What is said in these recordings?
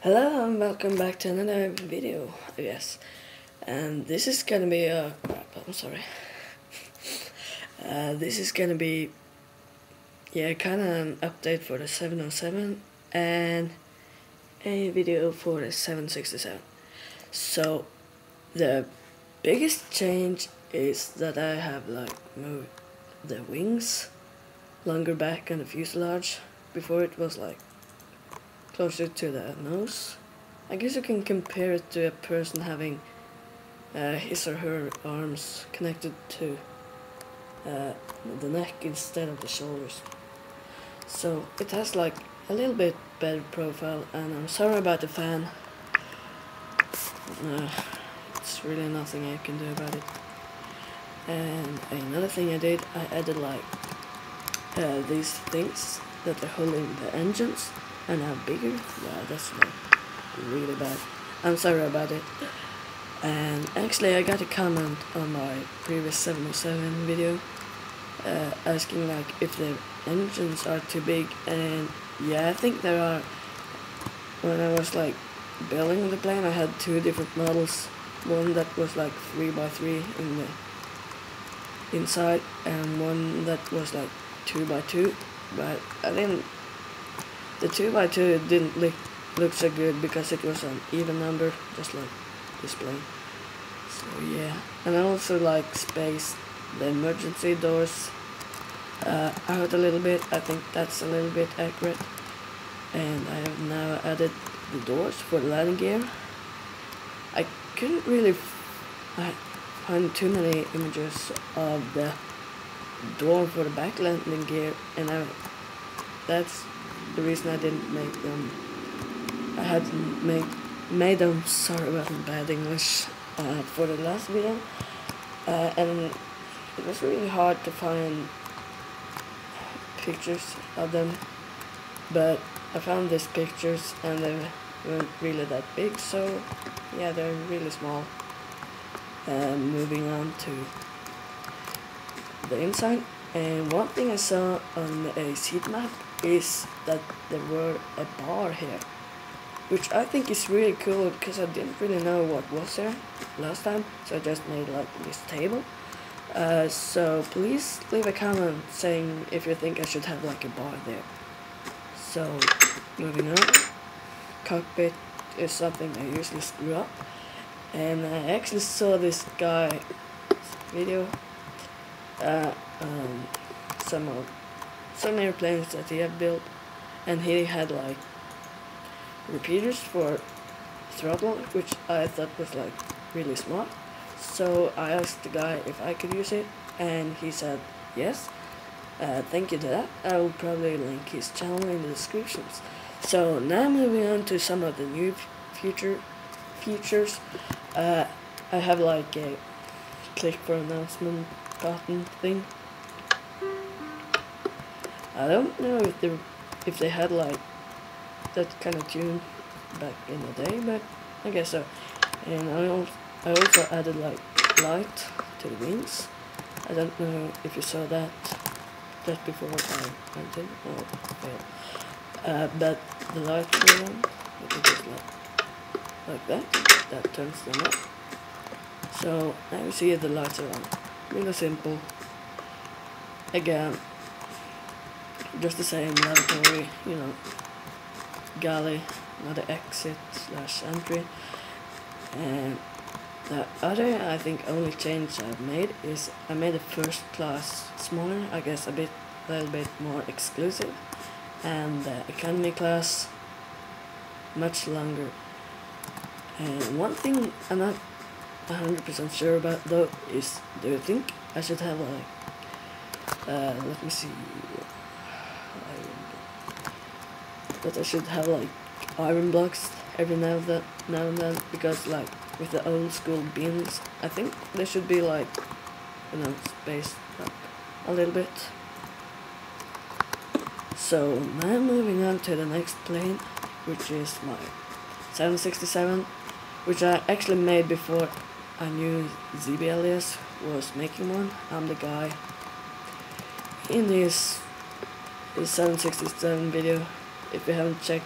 Hello and welcome back to another video, I guess. And this is gonna be a I'm sorry. This is gonna be kind of an update for the 707 and a video for the 767. So the biggest change is that I have moved the wings longer back on the fuselage. Before it was closer to the nose. I guess you can compare it to a person having his or her arms connected to the neck instead of the shoulders. So it has a little bit better profile, and I'm sorry about the fan. It's really nothing I can do about it. And another thing I did, I added these things that are holding the engines. And now bigger. Yeah, that's really bad. I'm sorry about it. And actually I got a comment on my previous 707 video asking if the engines are too big, and yeah, I think there are. When I was building the plane, I had two different models. One that was 3x3 in the inside, and one that was 2x2, but I didn't. The 2x2 didn't look so good because it was an even number, just like this plane. So yeah, and I also spaced the emergency doors out a little bit. I think that's a little bit accurate. And I have now added the doors for the landing gear. I couldn't really find too many images of the door for the back landing gear, and that's the reason I didn't make them. I hadn't made them. Sorry about the bad English for the last video, and it was really hard to find pictures of them. But I found these pictures, and they weren't really that big. So yeah, they're really small. Moving on to the inside, and one thing I saw on a seat map is that there were a bar here, which I think is really cool because I didn't really know what was there last time, so I just made this table. So please leave a comment saying if you think I should have a bar there. So moving on, cockpit is something I usually screw up, and I actually saw this guy's video some airplanes that he had built, and he had repeaters for throttle, which I thought was really smart. So I asked the guy if I could use it, and he said yes. Thank you to that. I will probably link his channel in the descriptions. So now moving on to some of the new features. I have a click for announcement button thing. I don't know if they had that kind of tune back in the day, but I guess so. And I also added light to the wings. I don't know if you saw that just before I did. Oh, fail. But the light turn on, it is just like that. That turns them up. So now you see the lights are on. Really simple. Again, just the same lavatory, galley, another exit / entry. And the other, I think, only change I've made is I made the first class smaller, I guess a little bit more exclusive, and the economy class much longer. And one thing I'm not 100% sure about though is, do you think I should have let me see, that I should have iron blocks every now and then, because with the old school beams, I think they should be spaced up a little bit. So now moving on to the next plane, which is my 767, which I actually made before I knew ZBLS was making one. I'm the guy in this 767 video. If you haven't checked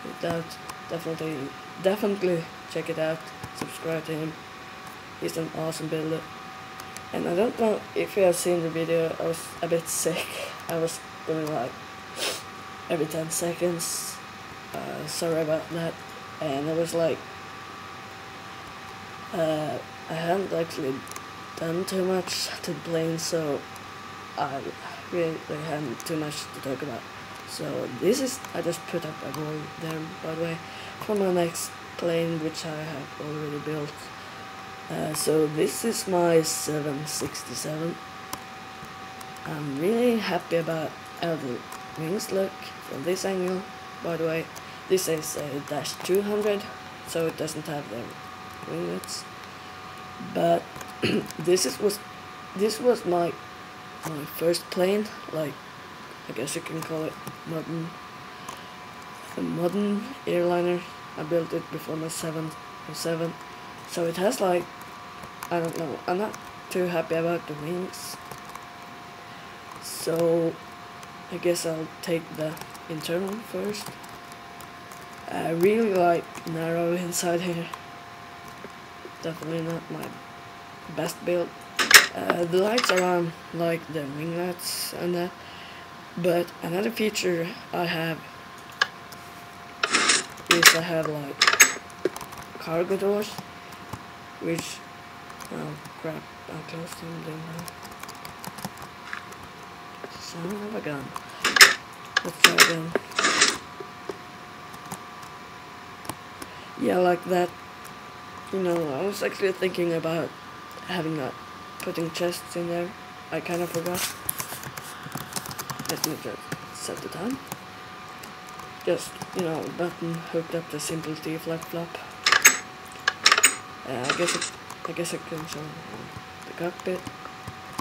it out, definitely check it out. Subscribe to him. He's an awesome builder. And I don't know if you have seen the video. I was a bit sick. I was going like every 10 seconds. Sorry about that. And it was like I hadn't actually done too much to the plane, so I really hadn't too much to talk about. So this is, I just put up a wall there, by the way, for my next plane, which I have already built. So this is my 767. I'm really happy about how the wings look from this angle. By the way, this is a -200, so it doesn't have the winglets. But this was my first plane, like I guess you can call it a modern airliner. I built it before my 707, so it has like, I don't know, I'm not too happy about the wings, so I guess I'll take the internal first. I really like narrow inside here. Definitely not my best build. The lights are on, like the winglets and that. But another feature I have is I have like cargo doors, which, oh crap, I'm close to them now. Son of a gun. Let's try again. Yeah, like that. You know, I was actually thinking about having that, putting chests in there. I kind of forgot. Let me just set the time. Just, you know, button hooked up to simple T flip-flop. I guess I can show the cockpit,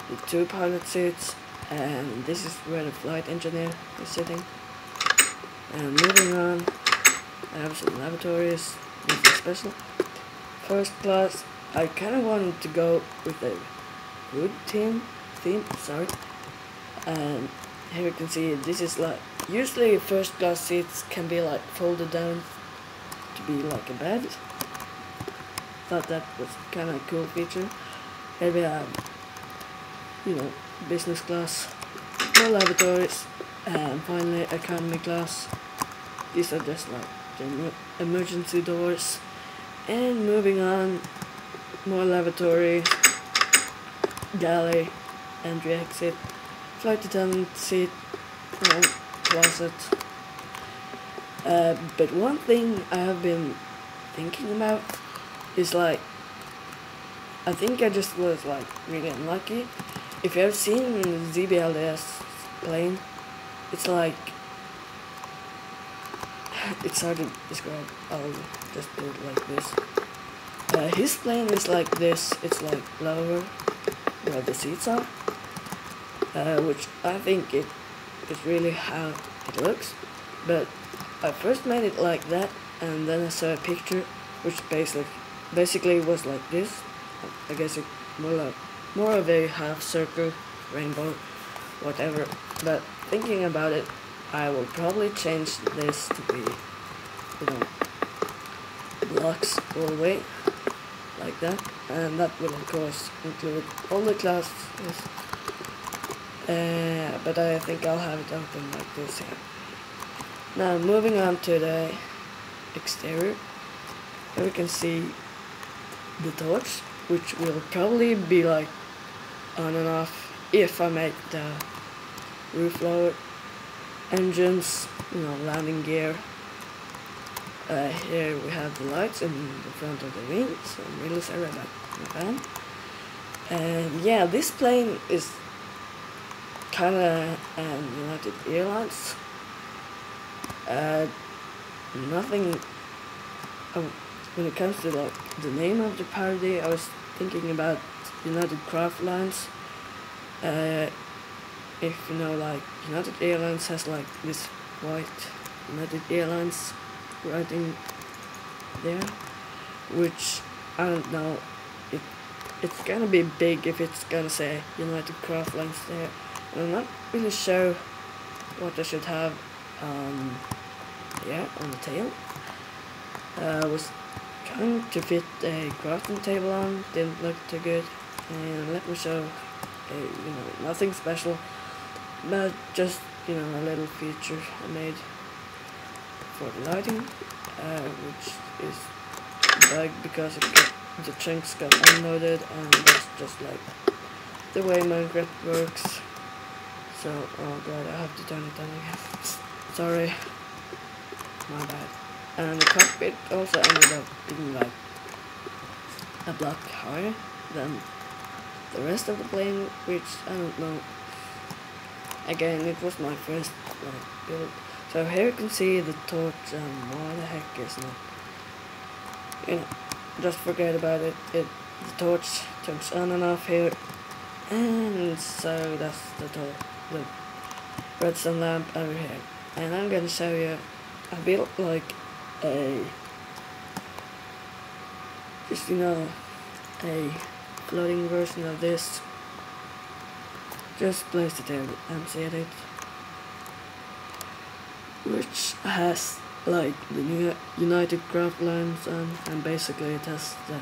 the 2 pilot seats, and this is where the flight engineer is sitting. And moving on, I have some lavatories, nothing special. First class, I kind of wanted to go with a wood theme, sorry. And here you can see, this is like, usually first class seats can be like folded down to be like a bed. Thought that was kind of a cool feature. Here we have, you know, business class, more lavatories, and finally economy class. These are just like the emergency doors. And moving on, more lavatory, galley, entry exit, flight attendant seat, closet. But one thing I have been thinking about is like, I think I just was like really unlucky. If you have seen the ZBLDS plane, it's like, it's hard to describe. I'll just do it like this. His plane is like this. It's like lower where the seats are, which I think it is really how it looks. But I first made it like that, and then I saw a picture which basically was like this. I guess it's more of a half circle, rainbow, whatever. But thinking about it, I will probably change this to be, you know, blocks all the way, like that, and that will of course include all the classes, but I think I'll have it open like this here. Now moving on to the exterior, here we can see the torch, which will probably be like on and off if I make the roof lower. Engines, you know, landing gear. Here we have the lights in the front of the wing, so I'm really sorry about my fan. And yeah, this plane is kinda United Airlines. Nothing, when it comes to like the name of the parody, I was thinking about United Craft Lines. If you know, like United Airlines has like this white United Airlines writing there, which I don't know, it's gonna be big if it's gonna say United Craft Lines there, and I'm not really sure what I should have on the tail. Was trying to fit a crafting table on, didn't look too good, and let me show nothing special, but just a little feature I made for the lighting, which is bugged because the chunks got unloaded, and that's just like the way Minecraft works. So, oh god, I have to turn it on again. Sorry, my bad. And the cockpit also ended up being like a block higher than the rest of the plane, which I don't know. Again, it was my first build. So here you can see the torch, and what the heck is it? Just forget about it. The torch turns on and off here, and so that's the redstone lamp over here. And I'm gonna show you. I built like just a floating version of this. Just placed it there and set it, which has like the new United Craft lines on, and basically it has the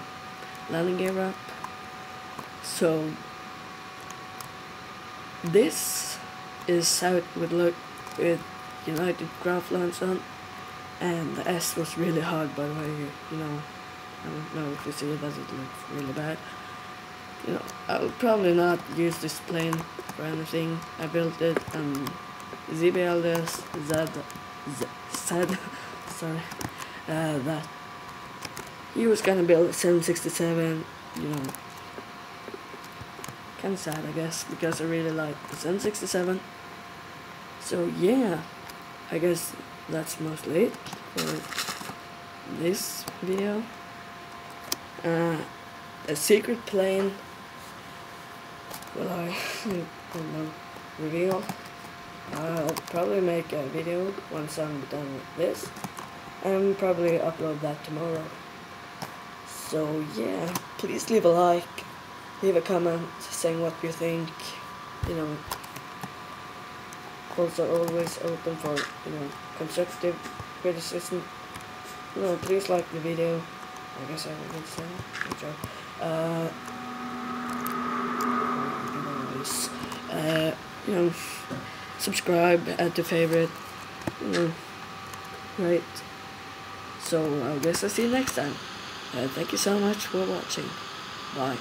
landing gear up. So this is how it would look with United Craft lines on, and the S was really hard, by the way. I don't know if you see it, as it looks really bad. I'll probably not use this plane for anything. I built it, and ZBLDS said sorry, that he was gonna build a 767, kinda sad I guess, because I really like the 767. So yeah, I guess that's mostly it for this video. A secret plane will I don't know, reveal. I'll probably make a video once I'm done with this, and probably upload that tomorrow. So yeah, please leave a like, leave a comment saying what you think. Also always open for constructive criticism. Please like the video. I guess I would say good job. Subscribe, add to favorite. Right. So I guess I'll see you next time. Thank you so much for watching. Bye.